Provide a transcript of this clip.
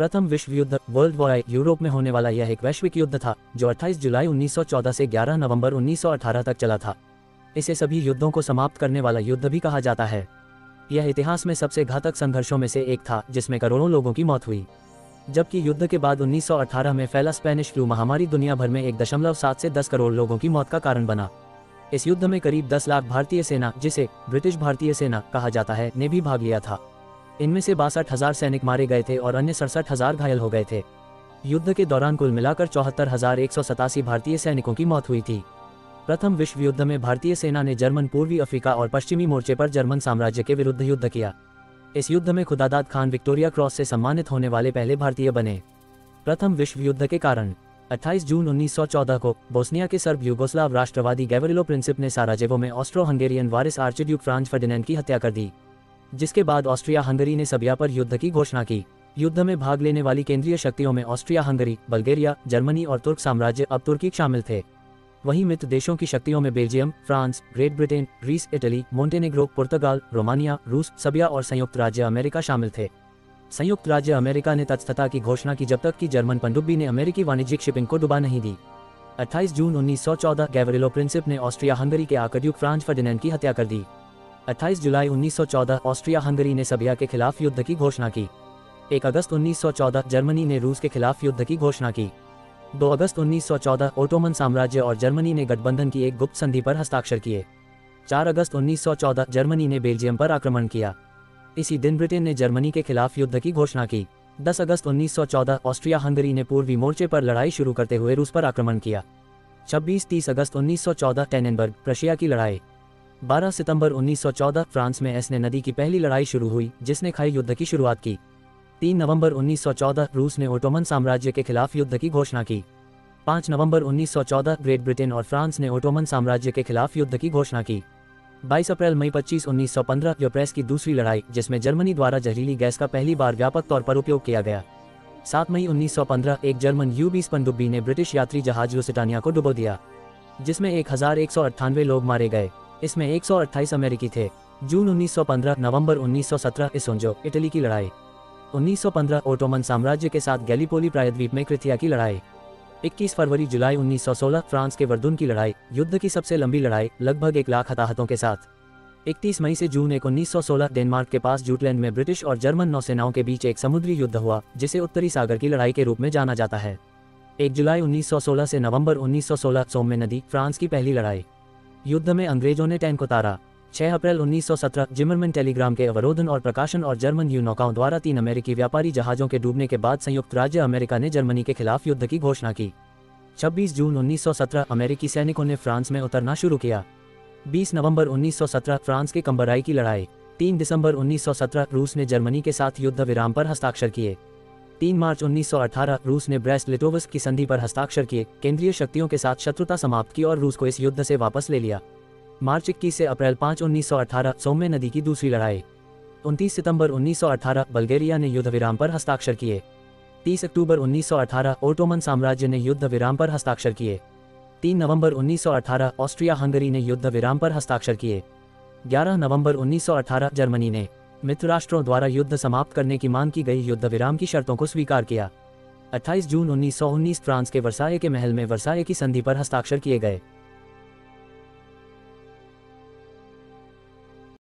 प्रथम विश्व युद्ध वर्ल्ड वॉर आई यूरोप में होने वाला यह एक वैश्विक युद्ध था जो 28 जुलाई 1914 से 11 नवंबर 1918 तक चला था। इसे सभी युद्धों को समाप्त करने वाला युद्ध भी कहा जाता है। यह इतिहास में सबसे घातक संघर्षों में से एक था जिसमें करोड़ों लोगों की मौत हुई। जबकि युद्ध के बाद 1918 में फैला स्पेनिश फ्लू महामारी दुनिया भर में 1.7 से 10 करोड़ लोगों की मौत का कारण बना। इस युद्ध में करीब 10 लाख भारतीय सेना, जिसे ब्रिटिश भारतीय सेना कहा जाता है, ने भी भाग लिया था। इनमें से 62,000 सैनिक मारे गए थे और अन्य 67,000 घायल हो गए थे। युद्ध के दौरान कुल मिलाकर 74,187 भारतीय सैनिकों की मौत हुई थी। प्रथम विश्व युद्ध में भारतीय सेना ने जर्मन पूर्वी अफ्रीका और पश्चिमी मोर्चे पर जर्मन साम्राज्य के विरुद्ध युद्ध किया। इस युद्ध में खुदादाद खान विक्टोरिया क्रॉस से सम्मानित होने वाले पहले भारतीय बने। प्रथम विश्व युद्ध के कारण 28 जून 1914 को बोस्निया के सर्ब यूगोस्लाव राष्ट्रवादी गैवरिलो प्रिंसिप ने साराजेवो में ऑस्ट्रो हंगेरियन वारिस आर्चड्यूक फ्रांज फर्डिनेंड की हत्या कर दी, जिसके बाद ऑस्ट्रिया हंगरी ने सर्बिया पर युद्ध की घोषणा की। युद्ध में भाग लेने वाली केंद्रीय शक्तियों में ऑस्ट्रिया हंगरी, बल्गेरिया, जर्मनी और तुर्क साम्राज्य अब तुर्की शामिल थे। वहीं मित्र देशों की शक्तियों में Belgium, France, Great Britain, Greece, Italy, Montenegro, पुर्तगाल, रोमानिया, रूस, सर्बिया और संयुक्त राज्य अमेरिका शामिल थे। संयुक्त राज्य अमेरिका ने तटस्थता की घोषणा की जब तक कि जर्मन पनडुब्बी ने अमेरिकी वाणिज्यिक शिपिंग को डुबा नहीं दी। 28 जून 1914 गैवरिलो प्रिंसिप ने ऑस्ट्रिया हंगरी के आर्चड्यूक फ्रांज फर्डिनेंड की हत्या कर दी। 28 जुलाई 1914 ऑस्ट्रिया हंगरी ने सर्बिया के खिलाफ युद्ध की घोषणा की। 1 अगस्त 1914 जर्मनी ने रूस के खिलाफ युद्ध की घोषणा की। 2 अगस्त 1914 ओटोमन साम्राज्य और जर्मनी ने गठबंधन की एक गुप्त संधि पर हस्ताक्षर किए। 4 अगस्त 1914 जर्मनी ने बेल्जियम पर आक्रमण किया। इसी दिन ब्रिटेन ने जर्मनी के खिलाफ युद्ध की घोषणा की। 10 अगस्त 1914 ऑस्ट्रिया हंगरी ने पूर्वी मोर्चे पर लड़ाई शुरू करते हुए रूस पर आक्रमण किया। 26-30 अगस्त 1914 टेनेनबर्ग, प्रशिया की लड़ाई। 12 सितंबर 1914 फ्रांस में एस्ने नदी की पहली लड़ाई शुरू हुई जिसने खाई युद्ध की शुरुआत की। 3 नवंबर 1914 रूस ने ओटोमन साम्राज्य के खिलाफ युद्ध की घोषणा की। 5 नवंबर 1914 ग्रेट ब्रिटेन और फ्रांस ने ओटोमन साम्राज्य के खिलाफ युद्ध की घोषणा की। 22 अप्रैल मई 25 1915 यूप्रेस की दूसरी लड़ाई जिसमें जर्मनी द्वारा जहरीली गैस का पहली बार व्यापक तौर पर उपयोग किया गया। 7 मई 1915 एक जर्मन U-20 पनडुब्बी ने ब्रिटिश यात्री जहाज लुसिटानिया को डुबो दिया, जिसमें 1198 लोग मारे गए। इसमें 128 अमेरिकी थे। जून 1915 नवंबर 1917 इसोंजो, इटली की लड़ाई। 1915 ओटोमन साम्राज्य के साथ गैलीपोली प्रायद्वीप में क्रिथिया की लड़ाई। 21 फरवरी जुलाई 1916 फ्रांस के वर्दुन की लड़ाई, युद्ध की सबसे लंबी लड़ाई, लगभग 1 लाख हताहतों के साथ। 31 मई से जून 1 1916 डेनमार्क के पास जूटलैंड में ब्रिटिश और जर्मन नौसेनाओं के बीच एक समुद्री युद्ध हुआ जिसे उत्तरी सागर की लड़ाई के रूप में जाना जाता है। 1 जुलाई 1916 से नवंबर 1916 सोmme नदी, फ्रांस की पहली लड़ाई। युद्ध में अंग्रेजों ने टैंक उतारा। 6 अप्रैल 1917 जिमरमैन टेलीग्राम के अवरोधन और प्रकाशन और जर्मन यू नौकाओं द्वारा 3 अमेरिकी व्यापारी जहाजों के डूबने के बाद संयुक्त राज्य अमेरिका ने जर्मनी के खिलाफ युद्ध की घोषणा की। 26 जून 1917 अमेरिकी सैनिकों ने फ्रांस में उतरना शुरू किया। 20 नवंबर 1917 फ्रांस के कंबराई की लड़ाई। 3 दिसंबर 1917 रूस ने जर्मनी के साथ युद्ध विराम पर हस्ताक्षर किए। 3 मार्च 1918 रूस ने ब्रेस्ट लिटोवस्क की संधि पर हस्ताक्षर किए, केंद्रीय शक्तियों के साथ शत्रुता समाप्त की और रूस को इस युद्ध से वापस ले लिया। मार्च 21 से अप्रैल 5 1918 सोmme नदी की दूसरी लड़ाई। 29 सितंबर 1918 बल्गेरिया ने युद्ध विराम पर हस्ताक्षर किए। 30 अक्टूबर 1918 ओटोमन साम्राज्य ने युद्ध विराम पर हस्ताक्षर किए। 3 नवंबर 1918 ऑस्ट्रिया हंगरी ने युद्ध विराम पर हस्ताक्षर किए। 11 नवंबर 1918 जर्मनी ने मित्र राष्ट्रों द्वारा युद्ध समाप्त करने की मांग की गई युद्ध विराम की शर्तों को स्वीकार किया। 28 जून 1919 फ्रांस के वर्साये के महल में वर्साये की संधि पर हस्ताक्षर किए गए।